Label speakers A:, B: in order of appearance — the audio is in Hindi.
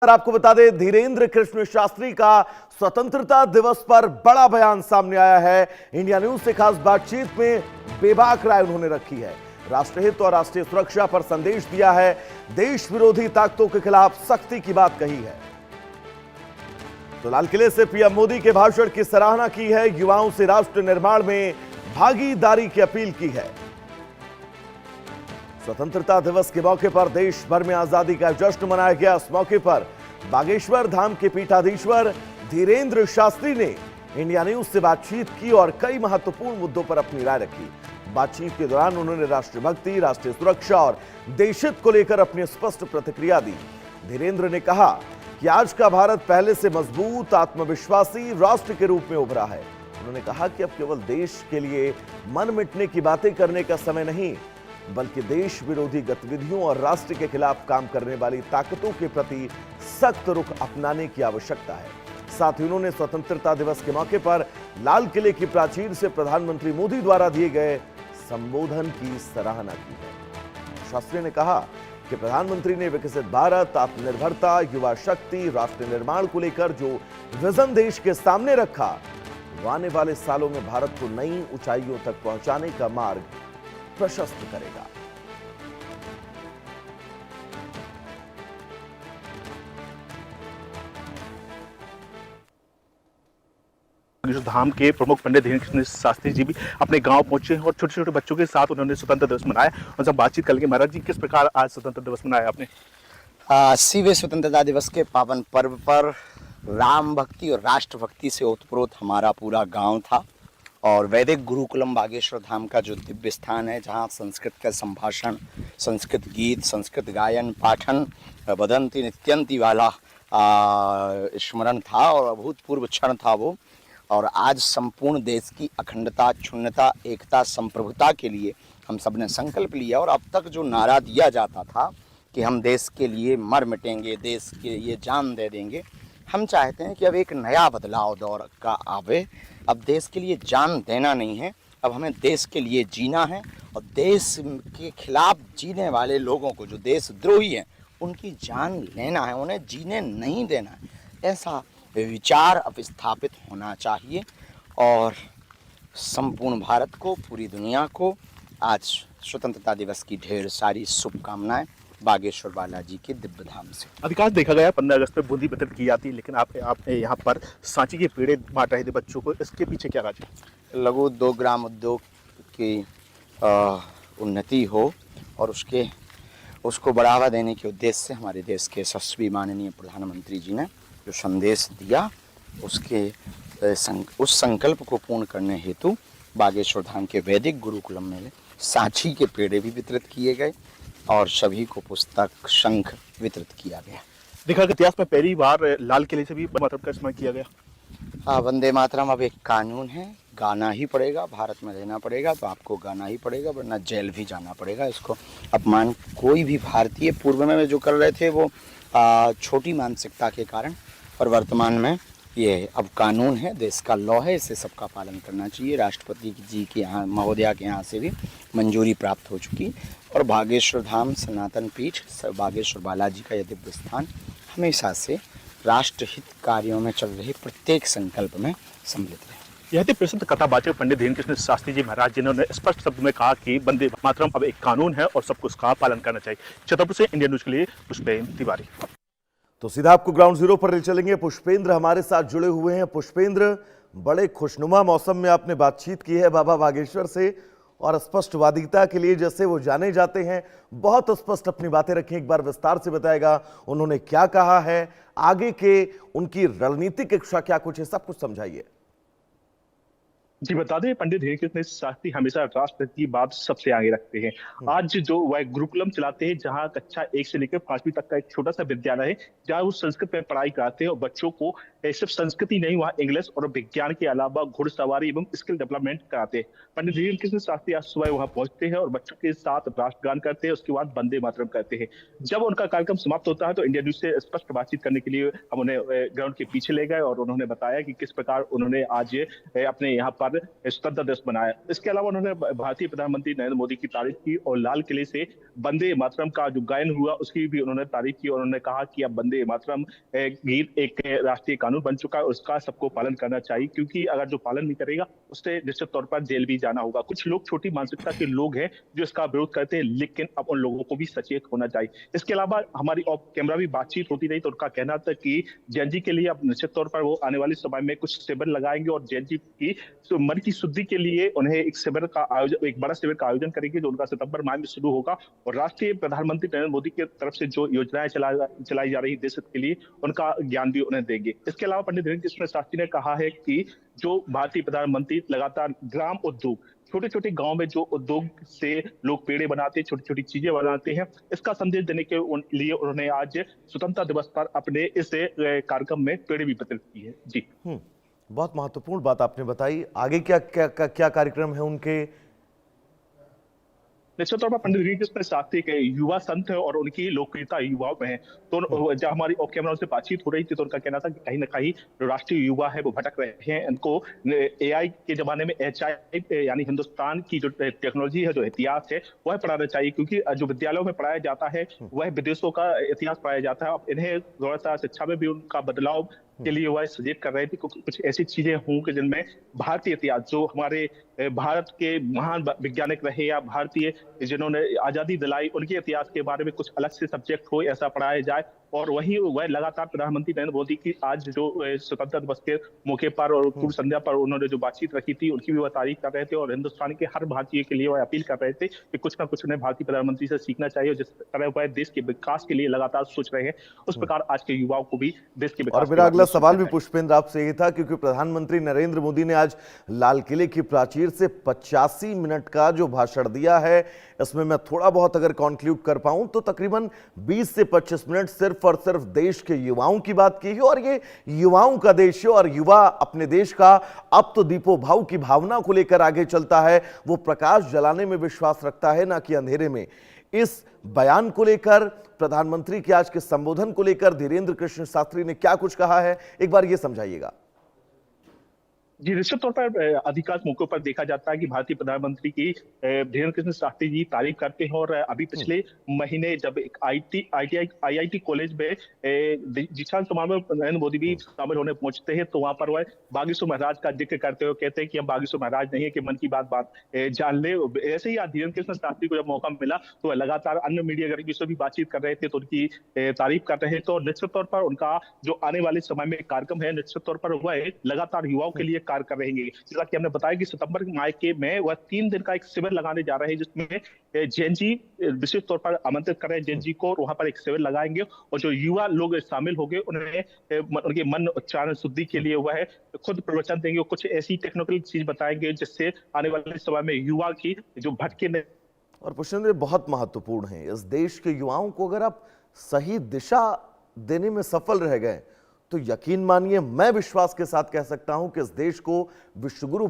A: आपको बता दें, धीरेन्द्र कृष्ण शास्त्री का स्वतंत्रता दिवस पर बड़ा बयान सामने आया है। इंडिया न्यूज से खास बातचीत में बेबाक राय उन्होंने रखी है। राष्ट्रहित और राष्ट्रीय सुरक्षा पर संदेश दिया है। देश विरोधी ताकतों के खिलाफ सख्ती की बात कही है। तो लाल किले से पीएम मोदी के भाषण की सराहना की है। युवाओं से राष्ट्र निर्माण में भागीदारी की अपील की है। स्वतंत्रता दिवस के मौके पर देश भर में आजादी का जश्न मनाया गया। इस मौके पर बागेश्वर धाम के पीठाधीश्वर धीरेन्द्र शास्त्री ने इंडिया न्यूज से बातचीत की और कई महत्वपूर्ण मुद्दों पर अपनी राय रखी। बातचीत के दौरान उन्होंने राष्ट्रभक्ति, राष्ट्रीय सुरक्षा और देशहित को लेकर अपनी स्पष्ट प्रतिक्रिया दी। धीरेन्द्र ने कहा कि आज का भारत पहले से मजबूत, आत्मविश्वासी राष्ट्र के रूप में उभरा है। उन्होंने कहा कि अब केवल देश के लिए मन मिटने की बातें करने का समय नहीं, बल्कि देश विरोधी गतिविधियों और राष्ट्र के खिलाफ काम करने वाली ताकतों के प्रति सख्त रुख अपनाने की आवश्यकता है। साथ ही उन्होंने स्वतंत्रता दिवस के मौके पर लाल किले की प्राचीर से प्रधानमंत्री मोदी द्वारा दिए गए संबोधन की सराहना की है। शास्त्री ने कहा कि प्रधानमंत्री ने विकसित भारत, आत्मनिर्भरता, युवा शक्ति, राष्ट्र निर्माण को लेकर जो विजन देश के सामने रखा, वो आने वाले सालों में भारत को नई ऊंचाइयों तक पहुंचाने का मार्ग प्रशस्त करेगा।
B: धाम के प्रमुख पंडित धीरेन्द्र कृष्ण शास्त्री जी भी अपने गांव पहुंचे हैं और छोटे छोटे बच्चों के साथ उन्होंने स्वतंत्रता दिवस मनाया। उनसे बातचीत करके महाराज जी, किस प्रकार आज स्वतंत्रता दिवस मनाया आपने?
C: 80वें स्वतंत्रता दिवस के पावन पर्व पर राम भक्ति और राष्ट्र भक्ति से ओतप्रोत हमारा पूरा गांव था और वैदिक गुरुकुलम बागेश्वर धाम का जो दिव्य स्थान है, जहां संस्कृत का संभाषण, संस्कृत गीत, संस्कृत गायन, पाठन, वदंती नित्यंती वाला स्मरण था और अभूतपूर्व क्षण था वो। और आज संपूर्ण देश की अखंडता, क्षुण्णता, एकता, संप्रभुता के लिए हम सब ने संकल्प लिया। और अब तक जो नारा दिया जाता था कि हम देश के लिए मर मिटेंगे, देश के लिए जान दे देंगे, हम चाहते हैं कि अब एक नया बदलाव दौर का आवे। अब देश के लिए जान देना नहीं है, अब हमें देश के लिए जीना है और देश के खिलाफ जीने वाले लोगों को, जो देशद्रोही हैं, उनकी जान लेना है, उन्हें जीने नहीं देना है। ऐसा विचार अब स्थापित होना चाहिए और संपूर्ण भारत को, पूरी दुनिया को आज स्वतंत्रता दिवस की ढेर सारी शुभकामनाएं बागेश्वर बालाजी के दिव्य धाम से।
B: अधिकांश देखा गया 15 अगस्त में बूंदी वितरित की जाती है, लेकिन आपने यहाँ पर सांची के पेड़े बांट रहे थे बच्चों को, इसके पीछे क्या राज है?
C: लघु उद्योग, ग्राम उद्योग की उन्नति हो और उसको बढ़ावा देने के उद्देश्य से हमारे देश के यशस्वी माननीय प्रधानमंत्री जी ने जो संदेश दिया, उस संकल्प को पूर्ण करने हेतु बागेश्वर धाम के वैदिक गुरुकुलम में सांची के पेड़े भी वितरित किए गए और सभी को पुस्तक, शंख वितरित किया गया।
B: देखा इतिहास में पहली बार लाल किले से भी मातरम का इस्तेमाल किया गया।
C: हाँ, वंदे मातरम अब एक कानून है, गाना ही पड़ेगा। भारत में रहना पड़ेगा तो आपको गाना ही पड़ेगा, वरना जेल भी जाना पड़ेगा। इसको अपमान कोई भी भारतीय पूर्व में जो कर रहे थे वो छोटी मानसिकता के कारण, और वर्तमान में ये अब कानून है, देश का लॉ है, इसे सबका पालन करना चाहिए। राष्ट्रपति जी के यहाँ, महोदया के यहाँ से भी मंजूरी प्राप्त हो चुकी और बागेश्वर धाम सनातन पीठ, बागेश्वर बालाजी का यह दिव्य स्थान हमेशा से राष्ट्रहित कार्यों में चल रहे प्रत्येक संकल्प में सम्मिलित रहे।
B: यह थी प्रसिद्ध कथावाचक पंडित धीरेन्द्र कृष्ण शास्त्री जी महाराज, जिन्होंने स्पष्ट शब्द में कहा कि वंदे मातरम अब एक कानून है और सबको उसका पालन करना चाहिए। छतरपुर से इंडियन न्यूज के लिए पुष्पेंद्र तिवारी।
A: तो सीधा आपको ग्राउंड जीरो पर ले चलेंगे। पुष्पेंद्र हमारे साथ जुड़े हुए हैं। पुष्पेंद्र, बड़े खुशनुमा मौसम में आपने बातचीत की है बाबा बागेश्वर से और स्पष्टवादिता के लिए जैसे वो जाने जाते हैं, बहुत स्पष्ट अपनी बातें रखी। एक बार विस्तार से बताएगा उन्होंने क्या कहा है, आगे के उनकी रणनीतिक इच्छा क्या कुछ है, सब कुछ समझाइए।
B: जी, बता दें पंडित धीरेन्द्र कृष्ण शास्त्री हमेशा राष्ट्र की बात सबसे आगे रखते हैं। आज जो वह गुरुकुलम चलाते हैं, जहां कक्षा 1 से लेकर 5वीं तक का एक छोटा सा विद्यालय है, जहां वो संस्कृत में पढ़ाई कराते हैं और बच्चों को सिर्फ संस्कृति नहीं, वहाँ इंग्लिश और विज्ञान के अलावा घुड़सवारी एवं स्किल डेवलपमेंट कराते हैं। पंडित धीरेन्द्र कृष्ण शास्त्री आज सुबह वहां पहुंचते हैं और बच्चों के साथ राष्ट्रगान करते हैं, उसके बाद वंदे मातरम करते हैं। जब उनका कार्यक्रम समाप्त होता है तो इंडिया न्यूज से स्पष्ट बातचीत करने के लिए हम उन्हें ग्राउंड के पीछे ले गए और उन्होंने बताया कि किस प्रकार उन्होंने आज अपने यहाँ पर आज स्वतंत्रता दिवस मनाया। इसके अलावा उन्होंने भारतीय प्रधानमंत्री नरेंद्र मोदी की तारीफ की और लाल किले से वंदे मातरम का जो गायन हुआ उसकी भी उन्होंने तारीफ की और उन्होंने कहा कि अब वंदे मातरम गीत एक राष्ट्रीय कानून बन चुका है, उसका सबको पालन करना चाहिए, क्योंकि अगर जो पालन नहीं करेगा उससे निश्चित तौर पर जेल भी जाना होगा। कुछ लोग छोटी मानसिकता के लोग हैं जो इसका विरोध करते हैं, लेकिन अब उन लोगों को भी सचेत होना चाहिए। इसके अलावा हमारी ऑफ कैमरा भी बातचीत होती रही तो उनका कहना था कि जेएनजी के लिए अब निश्चित तौर पर वो आने वाले समय में कुछ शिविर लगाएंगे और जेएनजी की मन की शुद्धि के लिए उन्हें एक शिविर का आयोजन, एक बड़ा शिविर का आयोजन करेंगे जो उनका सितंबर माह में शुरू होगा और राष्ट्रीय प्रधानमंत्री नरेंद्र मोदी की तरफ से जो योजनाएं चलाई जा रही देश के लिए उनका ज्ञान भी उन्हें देंगे। इसके अलावा पंडित धीरेन्द्र कृष्ण शास्त्री ने कहा है कि जो भारतीय प्रधानमंत्री लगातार ग्राम उद्योग, छोटे छोटे गांव में जो उद्योग से लोग पेड़े बनाते हैं, छोटी छोटी चीजें बनाते हैं, इसका संदेश देने के लिए उन्होंने आज स्वतंत्रता दिवस पर अपने इस कार्यक्रम में पेड़े भी वितरित किए। जी
A: बहुत महत्वपूर्ण बात आपने बताई। आगे क्या क्या क्या कार्यक्रम है उनके?
B: निश्चित तौर पर पंडित धीरेन्द्र कृष्ण शास्त्री के युवा संत है और उनकी लोकप्रियता युवाओं में है। तो जब हमारी ऑफ कैमरा से बातचीत हो रही थी तो उनका कहना था कि कहीं ना कहीं जो राष्ट्रीय युवा है वो भटक रहे हैं। इनको एआई के जमाने में एचआई यानी हिंदुस्तान की जो टेक्नोलॉजी है, जो इतिहास है, वह पढ़ाना चाहिए, क्योंकि जो विद्यालयों में पढ़ाया जाता है वह विदेशों का इतिहास पढ़ाया जाता है। अब इन्हें थोड़ा सा शिक्षा में भी उनका बदलाव के लिए वह सजेस्ट कर रहे थे कुछ ऐसी चीजें हों कि जिनमें भारतीय इतिहास, जो हमारे भारत के महान वैज्ञानिक रहे या भारतीय जिन्होंने आजादी दिलाई, उनके इतिहास के बारे में कुछ अलग से सब्जेक्ट हो, ऐसा पढ़ाया जाए। और वही वह लगातार प्रधानमंत्री नरेंद्र मोदी की आज जो स्वतंत्रता दिवस के मौके पर और पूर्व संध्या पर उन्होंने जो बातचीत रखी थी उनकी भी वह तारीफ कर रहे थे और हिंदुस्तान के हर भारतीय के लिए वह अपील कर रहे थे कि कुछ ना कुछ उन्हें भारतीय प्रधानमंत्री से सीखना चाहिए। जिस तरह वह देश के विकास के लिए लगातार सोच रहे हैं, उस प्रकार आज के युवाओं को भी देश के विकास।
A: और मेरा अगला सवाल भी पुष्पेंद्र आपसे यही था, क्योंकि प्रधानमंत्री नरेंद्र मोदी ने आज लाल किले की प्राचीर से 85 मिनट का जो भाषण दिया है, इसमें मैं थोड़ा बहुत अगर कंक्लूड कर पाऊं तो तकरीबन 20 से 25 मिनट सिर्फ और सिर्फ देश के युवाओं की बात की है। और ये युवाओं का देश है और युवा अपने देश का अब तो दीपो भाव की भावना को लेकर आगे चलता है, वो प्रकाश जलाने में विश्वास रखता है, ना कि अंधेरे में। इस बयान को लेकर, प्रधानमंत्री के आज के संबोधन को लेकर धीरेन्द्र कृष्ण शास्त्री ने क्या कुछ कहा है, एक बार ये समझाइएगा।
B: जी, निश्चित तौर पर अधिकांश मौकों पर देखा जाता है कि भारतीय प्रधानमंत्री की धीरेन्द्र कृष्ण शास्त्री जी तारीफ करते हैं। और अभी पिछले महीने जब एक आईआईटी कॉलेज में दीक्षांत समारोह में नरेंद्र मोदी भी शामिल होने पहुंचते हैं तो वहां पर वह बागेश्वर महाराज का जिक्र करते हुए कहते हैं कि हम बागेश्वर महाराज नहीं है कि मन की बात जान ले। ऐसे ही धीरेन्द्र कृष्ण शास्त्री को जब मौका मिला तो वह लगातार अन्य मीडिया कर्मी से भी बातचीत कर रहे थे तो उनकी तारीफ कर रहे थे। तो निश्चित तौर पर उनका जो आने वाले समय में कार्यक्रम है, निश्चित तौर पर वह लगातार युवाओं के लिए कार्य कर रहेंगे। जैसा कि हमने बताया कि सितंबर माह के में वह 3 दिन का एक शिविर लगाने जा रहे हैं, जिसमें जेएनजी विशेष तौर पर आमंत्रित कर रहे हैं जेएनजी को, और वहां पर एक शिविर लगाएंगे और जो युवा लोग शामिल होंगे उन्हें उनके मन उच्चारण शुद्धि के लिए वह खुद प्रवचन देंगे और कुछ ऐसी टेक्निकल चीज बताएंगे जिससे आने वाले समय में युवा की जो भटके नहीं।
A: और पुष्पेंद्र बहुत महत्वपूर्ण है, इस देश के युवाओं को अगर आप सही दिशा देने में सफल रह गए तो यकीन मानिए, मैं विश्वास के साथ कह सकता हूं कि इस देश को विश्वगुरु